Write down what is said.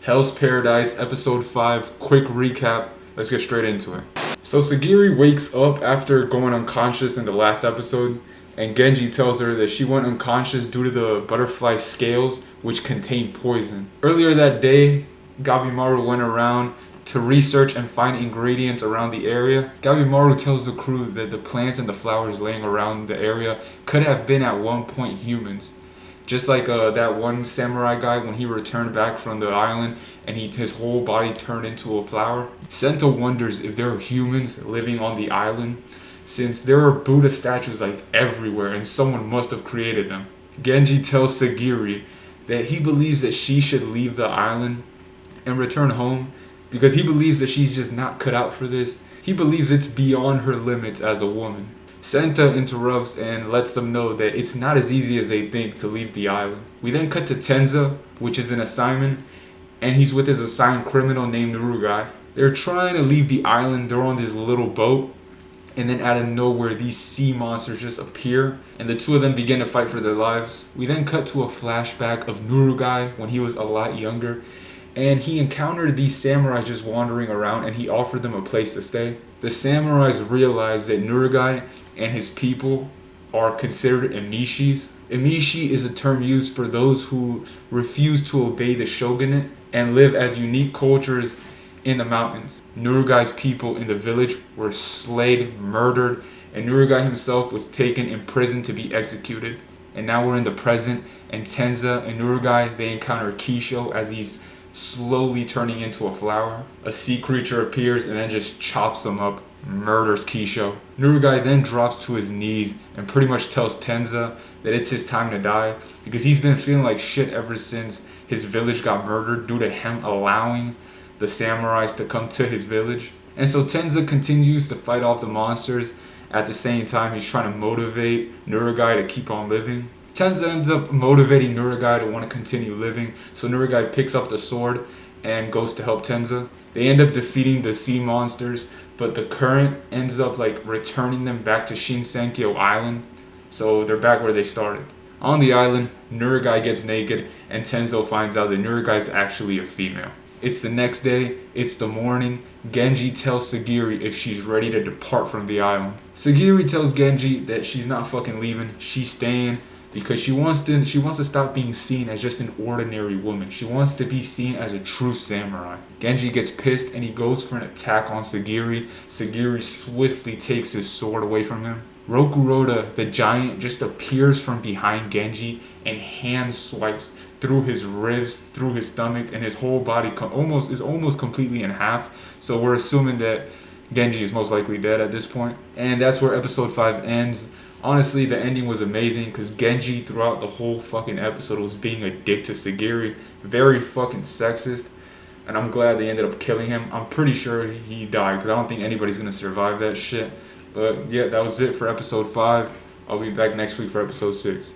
Hell's Paradise, episode 5, quick recap. Let's get straight into it. So Sagiri wakes up after going unconscious in the last episode, and Genji tells her that she went unconscious due to the butterfly scales, which contain poison. Earlier that day, Gabimaru went around to research and find ingredients around the area. Gabimaru tells the crew that the plants and the flowers laying around the area could have been at one point humans. Just like that one samurai guy when he returned back from the island and his whole body turned into a flower. Sento wonders if there are humans living on the island, since there are Buddha statues like everywhere and someone must have created them. Genji tells Sagiri that he believes that she should leave the island and return home because he believes that she's just not cut out for this. He believes it's beyond her limits as a woman. Senta interrupts and lets them know that it's not as easy as they think to leave the island. We then cut to Tenza, which is an assignment, and he's with his assigned criminal named Nurugai. They're trying to leave the island, they're on this little boat, and then out of nowhere these sea monsters just appear, and the two of them begin to fight for their lives. We then cut to a flashback of Nurugai when he was a lot younger, and he encountered these samurais just wandering around and he offered them a place to stay. The samurais realized that Nurugai and his people are considered emishis. Emishi is a term used for those who refuse to obey the shogunate and live as unique cultures in the mountains. Nurugai's people in the village were slayed, murdered, and Nurugai himself was taken in prison to be executed. And now we're in the present, and Tenza and Nurugai, they encounter Kisho as he's slowly turning into a flower. A sea creature appears and then just chops him up, murders Kisho. Nurugai then drops to his knees and pretty much tells Tenza that it's his time to die because he's been feeling like shit ever since his village got murdered due to him allowing the samurais to come to his village. And so Tenza continues to fight off the monsters. At the same time, he's trying to motivate Nurugai to keep on living. Tenza ends up motivating Nurugai to want to continue living, so Nurugai picks up the sword and goes to help Tenza. They end up defeating the sea monsters, but the current ends up returning them back to Shinsenkyo Island, so they're back where they started. On the island, Nurugai gets naked, and Tenzo finds out that Nurugai is actually a female. It's the next day, it's the morning. Genji tells Sagiri if she's ready to depart from the island. Sagiri tells Genji that she's not fucking leaving, she's staying, because she wants to stop being seen as just an ordinary woman. She wants to be seen as a true samurai. Genji gets pissed and he goes for an attack on Sagiri. Sagiri swiftly takes his sword away from him. Rokuroda, the giant, just appears from behind Genji and hand swipes through his ribs, through his stomach, and his whole body is almost completely in half. So we're assuming that Genji is most likely dead at this point. And that's where episode 5 ends. Honestly, the ending was amazing because Genji throughout the whole fucking episode was being a dick to Sagiri. Very fucking sexist. And I'm glad they ended up killing him. I'm pretty sure he died because I don't think anybody's going to survive that shit. But yeah, that was it for episode 5. I'll be back next week for episode 6.